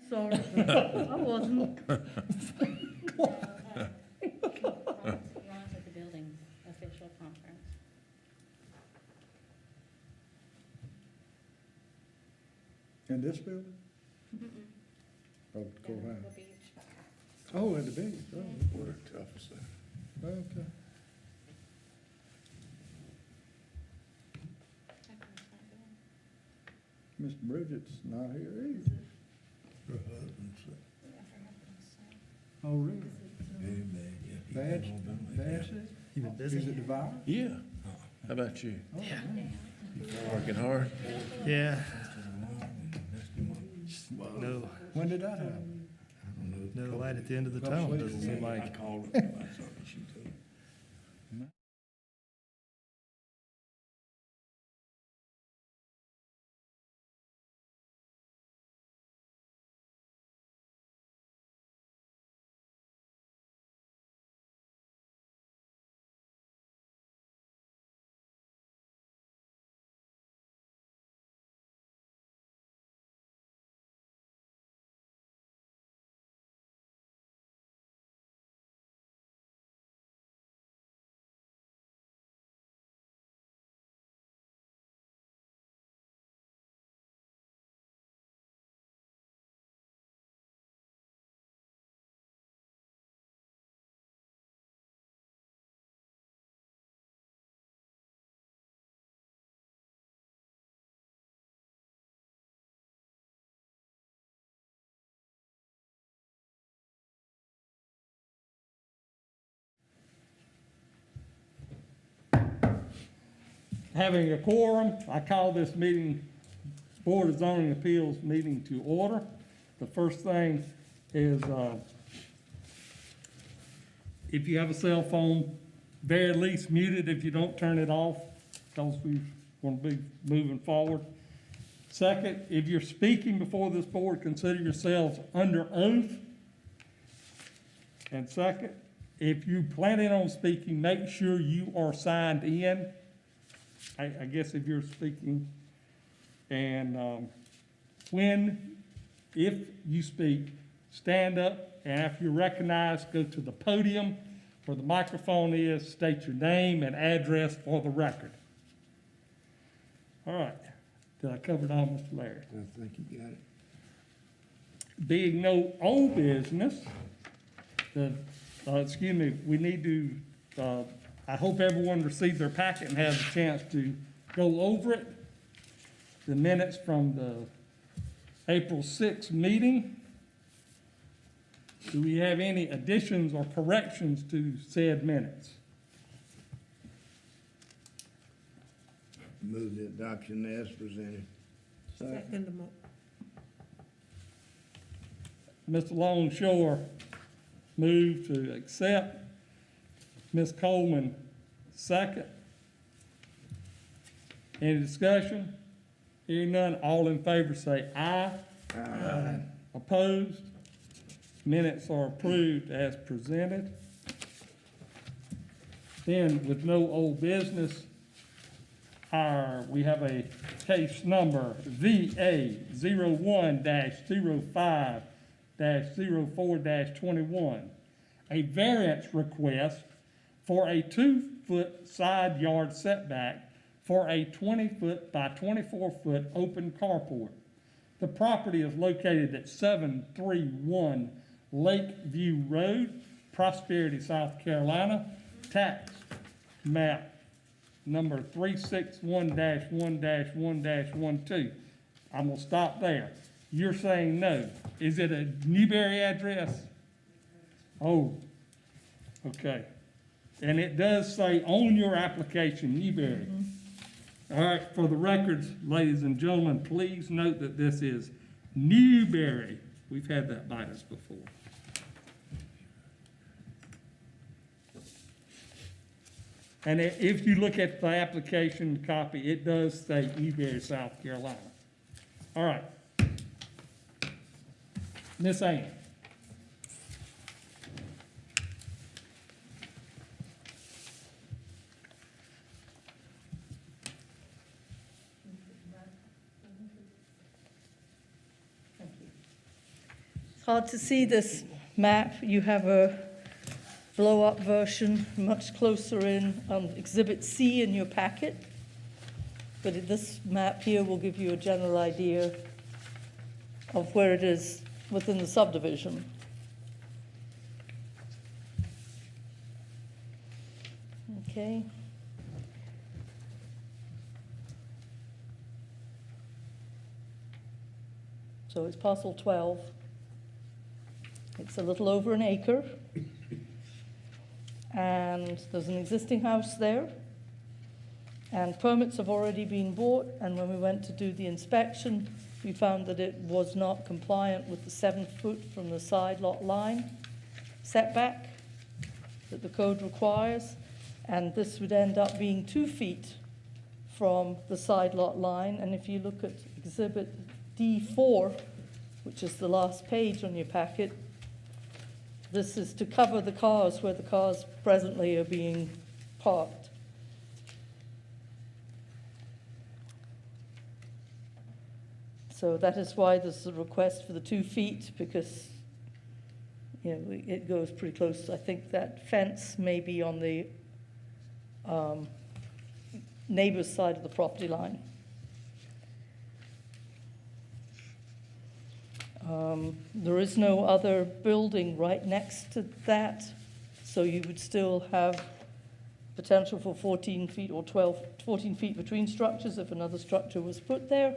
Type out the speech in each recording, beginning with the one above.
Sorry, I wasn't. Ron's at the building official conference. In this building? Oh, the Down at courthouse. the beach. Oh, at the beach, oh, What a tough thing. okay. How come it's not going? Miss Bridget's not here either. Her husband's sick. Yeah, her husband's sick. Oh, really? Very bad, yeah. He Bad, had all them like bad that. sick? You been busy? Is it the virus? Yeah. How about you? Oh, man. Working hard? Yeah, Well, no, When did that happen? I don't know. no light at the end of the Couple tunnel, weeks doesn't ago. seem I like. called her. I thought she told me. Having a quorum, I call this meeting, Board of Zoning Appeals meeting to order. The first thing is, if you have a cell phone, very least mute it if you don't turn it off, because we want to be moving forward. Second, if you're speaking before this board, consider yourselves under oath. And second, if you planning on speaking, make sure you are signed in. I guess if you're speaking, and if you speak, stand up, and after you're recognized, go to the podium where the microphone is, state your name and address for the record. All right, did I cover it all, Mr. Larry? I think you got it. Being no old business, we need to, I hope everyone received their packet and has a chance to go over it. The minutes from the April 6th meeting. Do we have any additions or corrections to said minutes? Move the adoption as presented. Second, Mr. Longshore moved to accept. Ms. Coleman, second. Any discussion? Hearing none, all in favor say aye. Aye. Opposed? Minutes are approved as presented. Then, with no old business, we have a case number VA 01-05-04-21, a variance request for a 2-foot side yard setback for a 20-foot by 24-foot open carport. The property is located at 731 Lakeview Road, Prosperity, South Carolina, tax map number 361-1-1-12. I'm gonna stop there. You're saying no. Is it a Newberry address? Oh, okay. And it does say on your application, Newberry. All right, for the records, ladies and gentlemen, please note that this is Newberry. We've had that bite us before. And if you look at the application copy, it does say Newberry, South Carolina. All right. Miss Ann. hard to see this map. You have a blow-up version much closer in Exhibit C in your packet. But this map here will give you a general idea of where it is within the subdivision. Okay. So it's parcel 12. It's a little over an acre. And there's an existing house there. And permits have already been bought, and when we went to do the inspection, we found that it was not compliant with the 7 foot from the side lot line setback that the code requires, and this would end up being 2 feet from the side lot line. And if you look at Exhibit D4, which is the last page on your packet, this is to cover the cars where the cars presently are being parked. So that is why there's a request for the 2 feet, because, you know, it goes pretty close. I think that fence may be on the neighbor's side of the property line. There is no other building right next to that, so you would still have potential for 14 feet or 14 feet between structures if another structure was put there,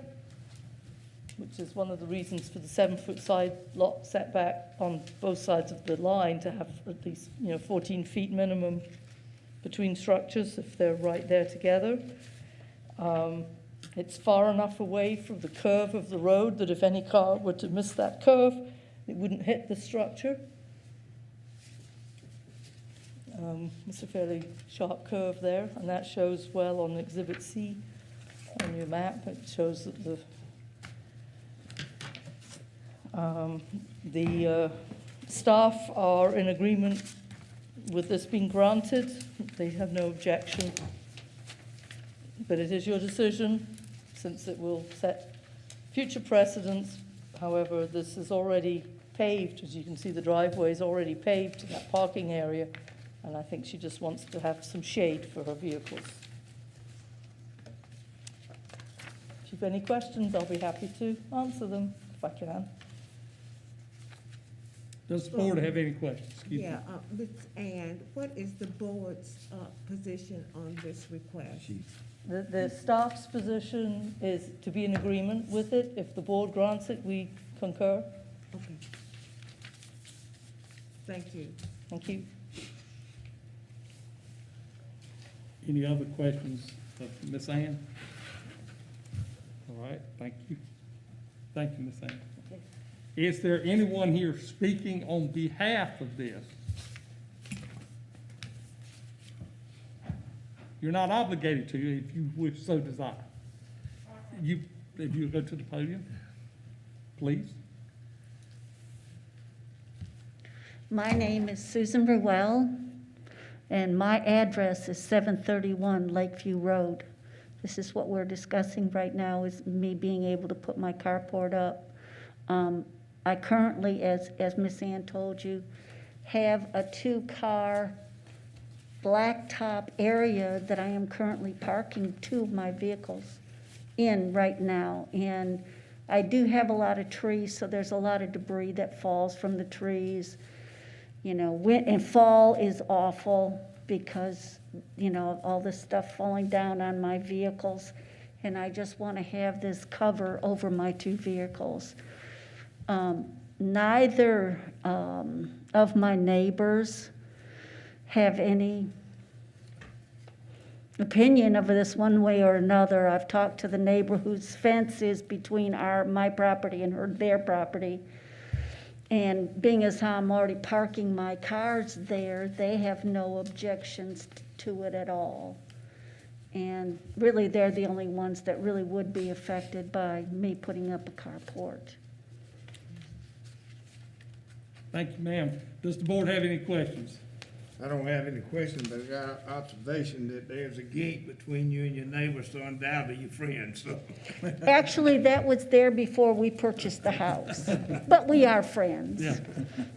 which is one of the reasons for the 7 foot side lot setback on both sides of the line, to have at least, 14 feet minimum between structures if they're right there together. It's far enough away from the curve of the road that if any car were to miss that curve, it wouldn't hit the structure. It's a fairly sharp curve there, and that shows well on Exhibit C on your map. It shows that the staff are in agreement with this being granted. They have no objection. But it is your decision, since it will set future precedents. However, this is already paved. As you can see, the driveway is already paved to that parking area, and I think she just wants to have some shade for her vehicles. If you have any questions, I'll be happy to answer them if I can. Does the board have any questions? Excuse me. Yeah, Ms. Ann, what is the board's position on this request? The staff's position is to be in agreement with it. If the board grants it, we concur. Okay. Thank you. Thank you. Any other questions of Ms. Ann? All right, thank you. Thank you, Ms. Ann. Okay. Is there anyone here speaking on behalf of this? You're not obligated to if you wish so desire. If you go to the podium, please. My name is Susan Burwell, and my address is 731 Lakeview Road. This is what we're discussing right now, is me being able to put my carport up. I currently, as Miss Ann told you, have a 2-car blacktop area that I am currently parking 2 of my vehicles in right now. And I do have a lot of trees, so there's a lot of debris that falls from the trees. And fall is awful because, all this stuff falling down on my vehicles. And I just want to have this cover over my 2 vehicles. Neither of my neighbors have any opinion of this one way or another. I've talked to the neighbor whose fence is between my property and their property. And being as how I'm already parking my cars there, they have no objections to it at all. And really, they're the only ones that really would be affected by me putting up a carport. Thank you, ma'am. Does the board have any questions? I don't have any question, but I got an observation that there's a gate between you and your neighbor, so undoubtedly you're friends, so. Actually, that was there before we purchased the house, but we are friends. Yeah.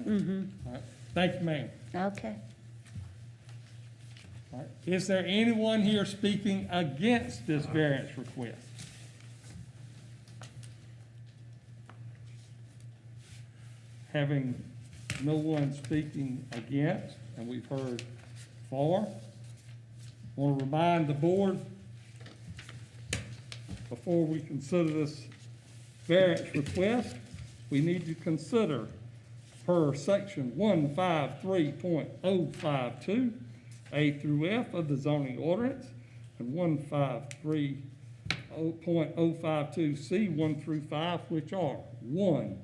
All right. Thank you, ma'am. Okay. All right. Is there anyone here speaking against this variance request? Having no one speaking against, and we've heard for, want to remind the board, before we consider this variance request, we need to consider per section 153.052, A through F of the zoning ordinance, and 153.052C 1 through 5, which are: 1,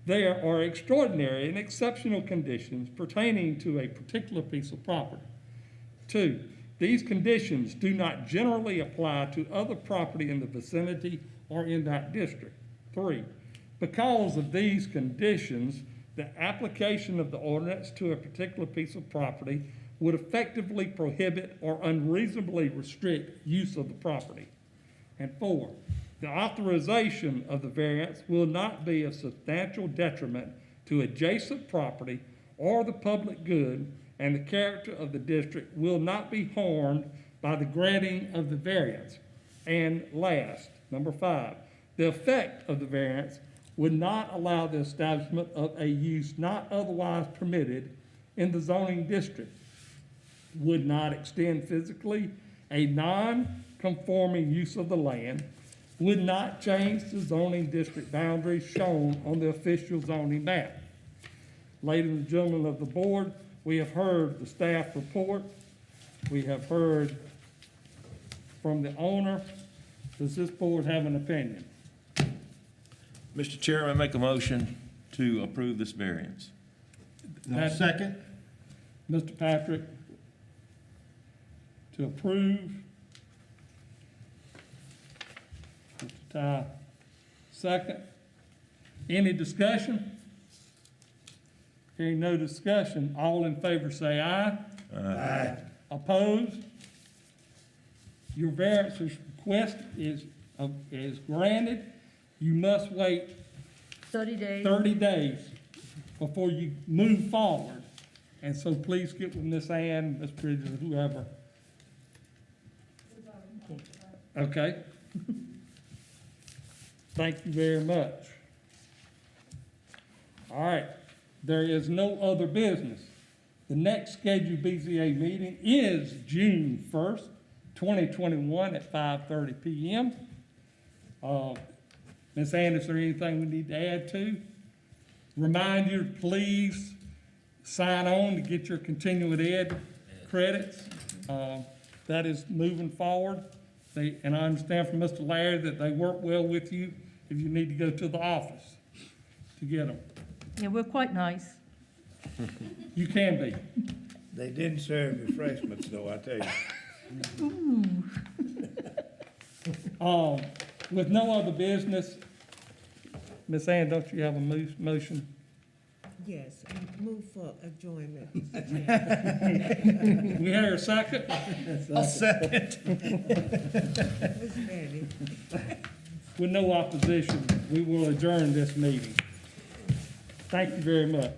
there are extraordinary and exceptional conditions pertaining to a particular piece of property. 2, these conditions do not generally apply to other property in the vicinity or in that district. 3, because of these conditions, the application of the ordinance to a particular piece of property would effectively prohibit or unreasonably restrict use of the property. And 4, the authorization of the variance will not be a substantial detriment to adjacent property or the public good, and the character of the district will not be harmed by the granting of the variance. And last, number 5, the effect of the variance would not allow the establishment of a use not otherwise permitted in the zoning district, would not extend physically a non-conforming use of the land, would not change the zoning district boundaries shown on the official zoning map. Ladies and gentlemen of the board, we have heard the staff report. We have heard from the owner. Does this board have an opinion? Mr. Chairman, I make a motion to approve this variance. Pat- Second? Mr. Patrick, to approve. Mr. Ty, second. Any discussion? Hearing no discussion, all in favor say aye. Aye. Opposed? Your variance request is granted. You must wait 30 days. 30 days before you move forward. And so please get with Miss Ann, Miss Bridges, whoever. Okay? Thank you very much. All right, there is no other business. The next scheduled BZA meeting is June 1st, 2021 at 5:30 p.m. Ms. Ann, is there anything we need to add to? Remind you, please sign on to get your continuing ed credits. That is moving forward. And I understand from Mr. Larry that they work well with you if you need to go to the office to get them. Yeah, we're quite nice. You can be. They didn't serve refreshments though, I tell you. With no other business, Ms. Ann, don't you have a motion? Yes, move for adjournment. We have a second? I'll second. Ms. Betty. With no opposition, we will adjourn this meeting. Thank you very much.